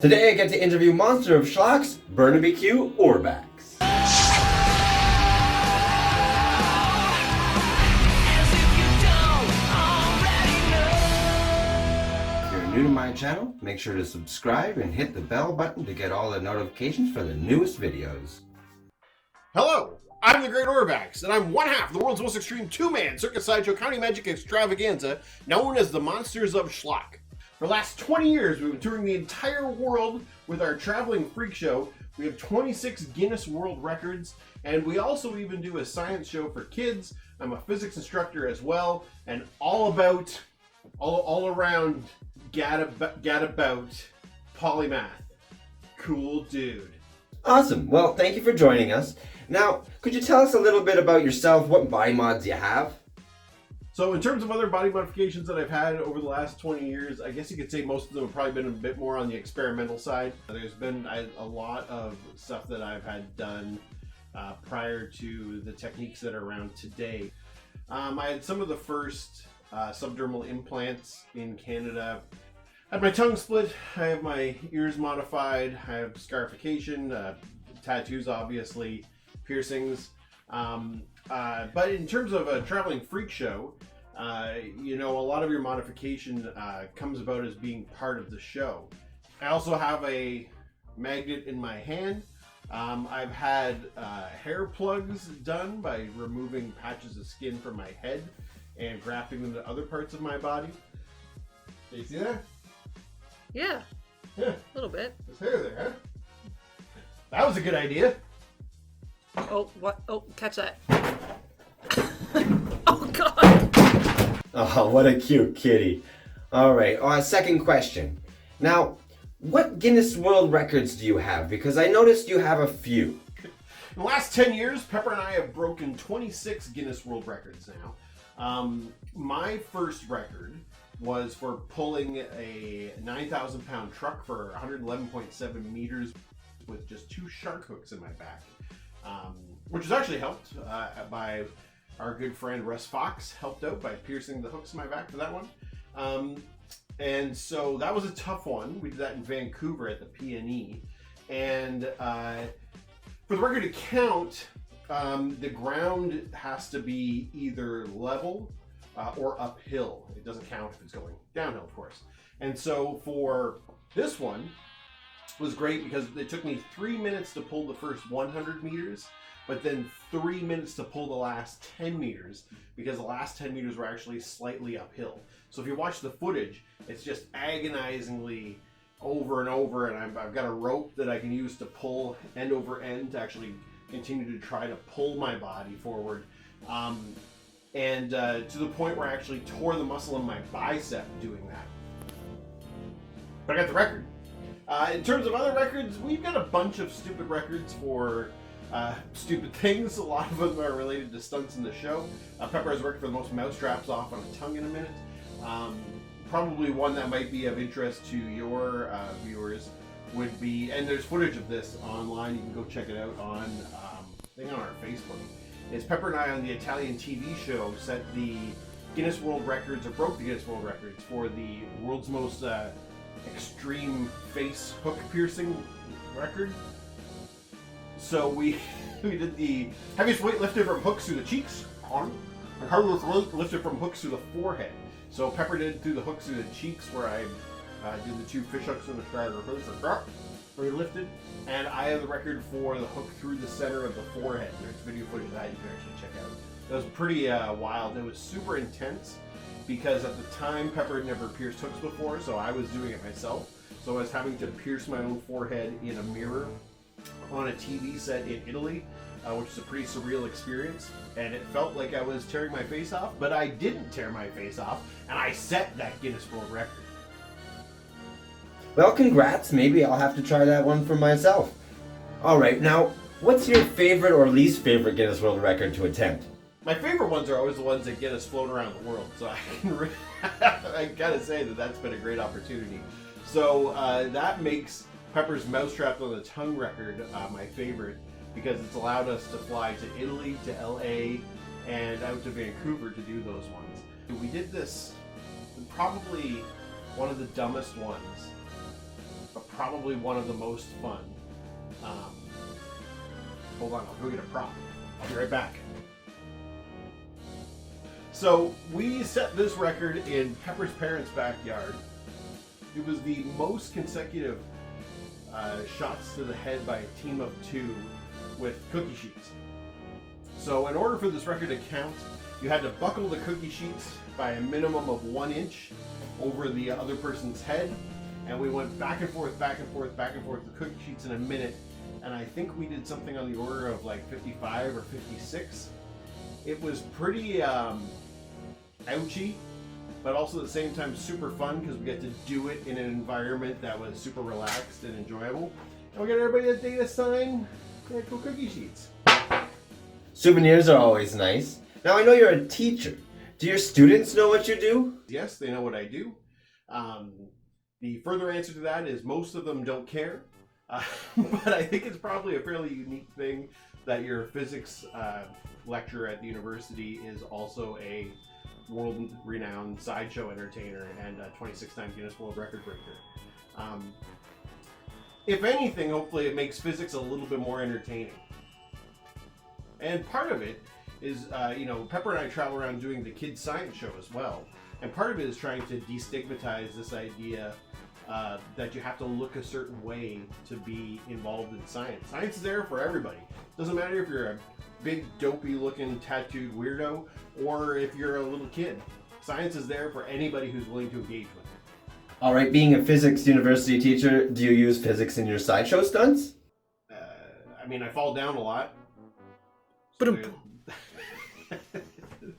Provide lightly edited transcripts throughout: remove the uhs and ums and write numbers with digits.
Today I get to interview Monster of Schlock's Burnaby Q Orbax. If you're new to my channel, make sure to subscribe and hit the bell button to get all the notifications for the newest videos. Hello, I'm the Great Orbax, and I'm one half of the world's most extreme two-man circus sideshow county magic extravaganza known as the Monsters of Schlock. For the last 20 years, we've been touring the entire world with our traveling freak show. We have 26 Guinness World Records, and we also even do a science show for kids. I'm a physics instructor as well, and all around gadabout polymath. Cool dude. Awesome. Well, thank you for joining us. Now, could you tell us a little bit about yourself, what body mods you have? So in terms of other body modifications that I've had over the last 20 years, I guess you could say most of them have probably been a bit more on the experimental side. There's been a lot of stuff that I've had done prior to the techniques that are around today. I had some of the first subdermal implants in Canada. I had my tongue split, I have my ears modified, I have scarification, tattoos obviously, piercings. But in terms of a traveling freak show, you know, a lot of your modification comes about as being part of the show. I also have a magnet in my hand. I've had hair plugs done by removing patches of skin from my head and grafting them to other parts of my body. Do you see that? Yeah. Yeah. A little bit. There's hair there, huh? That was a good idea. Oh, what? Oh, catch that. Oh, God. Oh, what a cute kitty. All right, second question. Now, what Guinness World Records do you have? Because I noticed you have a few. In the last 10 years, Pepper and I have broken 26 Guinness World Records now. My first record was for pulling a 9,000 pound truck for 111.7 meters with just 2 shark hooks in my back. Which was actually helped by our good friend Russ Fox, helped out by piercing the hooks in my back for that one. And so that was a tough one. We did that in Vancouver at the PNE. And for the record to count, the ground has to be either level or uphill. It doesn't count if it's going downhill, of course. And so for this one, it was great because it took me 3 minutes to pull the first 100 meters, but then 3 minutes to pull the last 10 meters because the last 10 meters were actually slightly uphill. So if you watch the footage, it's just agonizingly over and over, and I've got a rope that I can use to pull end over end to actually continue to try to pull my body forward. And to the point where I actually tore the muscle in my bicep doing that. But I got the record. In terms of other records, we've got a bunch of stupid records for stupid things. A lot of them are related to stunts in the show. Pepper has a record for the most mouse traps off on a tongue in a minute. Probably one that might be of interest to your viewers would be, and there's footage of this online, you can go check it out on, I think on our Facebook, is Pepper and I on the Italian TV show set the Guinness World Records, or broke the Guinness World Records for the world's most extreme face hook piercing record. So we did the heaviest weight lifted from hooks through the cheeks and hardest weight lifted from hooks through the forehead. So Pepper did through the hooks through the cheeks where I did the 2 fish hooks in the start of the face where he lifted, and I have the record for the hook through the center of the forehead. There's video footage of that you can actually check out. That was pretty wild. It was super intense. Because at the time, Pepper had never pierced hooks before, so I was doing it myself. So I was having to pierce my own forehead in a mirror on a TV set in Italy, which is a pretty surreal experience. And it felt like I was tearing my face off, but I didn't tear my face off, and I set that Guinness World Record. Well, congrats. Maybe I'll have to try that one for myself. All right, now, what's your favorite or least favorite Guinness World Record to attempt? My favorite ones are always the ones that get us flown around the world, so I gotta say that's been a great opportunity. So that makes Pepper's Mousetrap on the Tongue record my favorite, because it's allowed us to fly to Italy, to LA, and out to Vancouver to do those ones. We did this probably one of the dumbest ones, probably one of the most fun. Hold on, I'll go get a prop. I'll be right back. So we set this record in Pepper's parents' backyard. It was the most consecutive shots to the head by a team of 2 with cookie sheets. So in order for this record to count, you had to buckle the cookie sheets by a minimum of 1 inch over the other person's head, and we went back and forth, back and forth, back and forth, the cookie sheets in a minute, and I think we did something on the order of like 55 or 56. It was pretty ouchy, but also at the same time super fun because we get to do it in an environment that was super relaxed and enjoyable. And we got everybody that day to sign cool cookie sheets. Souvenirs are always nice. Now I know you're a teacher. Do your students know what you do? Yes, they know what I do. The further answer to that is most of them don't care. But I think it's probably a fairly unique thing that your physics lecturer at the university is also a world-renowned sideshow entertainer and a 26-time Guinness World Record breaker. If anything, hopefully it makes physics a little bit more entertaining. And part of it is, Pepper and I travel around doing the kids' science show as well. And part of it is trying to destigmatize this idea that you have to look a certain way to be involved in science. Science is there for everybody. Doesn't matter if you're a big, dopey-looking, tattooed weirdo or if you're a little kid. Science is there for anybody who's willing to engage with it. All right, being a physics university teacher, do you use physics in your sideshow stunts? I fall down a lot.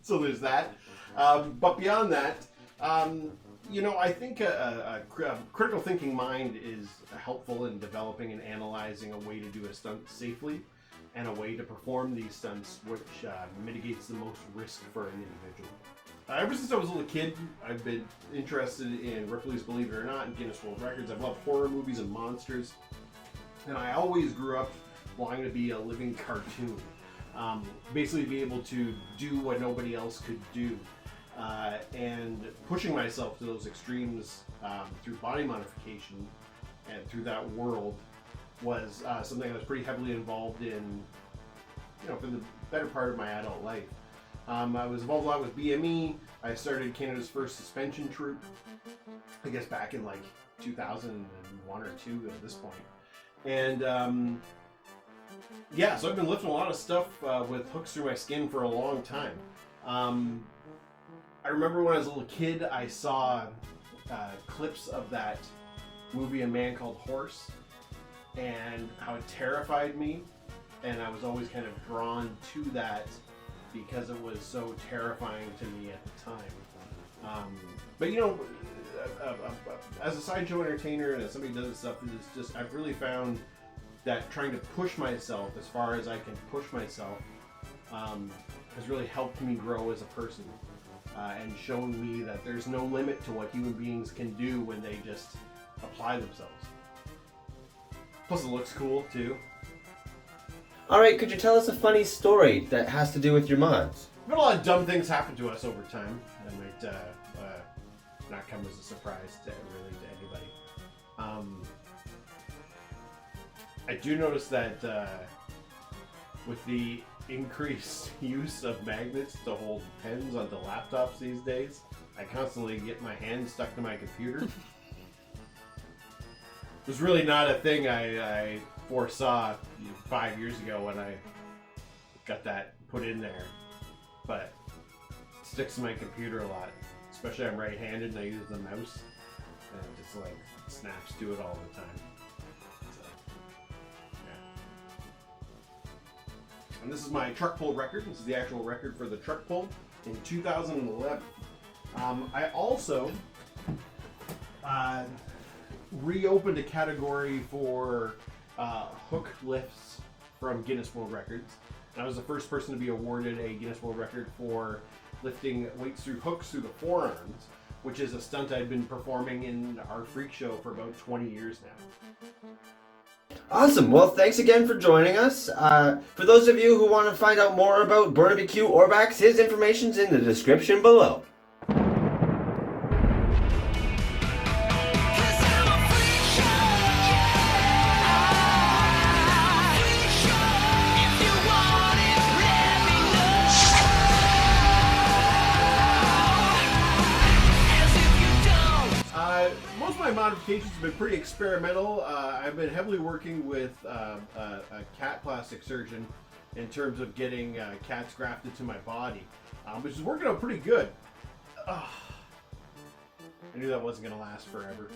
So there's that. But beyond that, I think a critical thinking mind is helpful in developing and analyzing a way to do a stunt safely and a way to perform these stunts which mitigates the most risk for an individual. Ever since I was a little kid, I've been interested in Ripley's Believe It or Not and Guinness World Records. I've loved horror movies and monsters, and I always grew up wanting to be a living cartoon. Basically be able to do what nobody else could do. And pushing myself to those extremes through body modification and through that world was something I was pretty heavily involved in, for the better part of my adult life. I was involved a lot with BME. I started Canada's first suspension troupe, I guess back in like 2001 or 2 at this point. And so I've been lifting a lot of stuff with hooks through my skin for a long time. I remember when I was a little kid, I saw clips of that movie A Man Called Horse and how it terrified me, and I was always kind of drawn to that because it was so terrifying to me at the time. As a sideshow entertainer and as somebody who does this stuff, it's just, I've really found that trying to push myself as far as I can push myself has really helped me grow as a person. And shown me that there's no limit to what human beings can do when they just apply themselves. Plus it looks cool too. Alright, could you tell us a funny story that has to do with your mods? We've had a lot of dumb things happen to us over time. That might not come as a surprise to anybody. I do notice that with the increased use of magnets to hold pens onto laptops these days, I constantly get my hand stuck to my computer. It was really not a thing I foresaw 5 years ago when I got that put in there, but it sticks to my computer a lot, especially I'm right-handed and I use the mouse, and it just like snaps to it all the time. And this is my truck pull record. This is the actual record for the truck pull in 2011. I also reopened a category for hook lifts from Guinness World Records. And I was the first person to be awarded a Guinness World Record for lifting weights through hooks through the forearms, which is a stunt I've been performing in our freak show for about 20 years now. Awesome. Well, thanks again for joining us. For those of you who want to find out more about Burnaby Q Orbax, his information's in the description below. Cause I'm a freak show! modifications have been pretty experimental. I've been heavily working with a cat plastic surgeon in terms of getting cats grafted to my body, which is working out pretty good. I knew that wasn't going to last forever.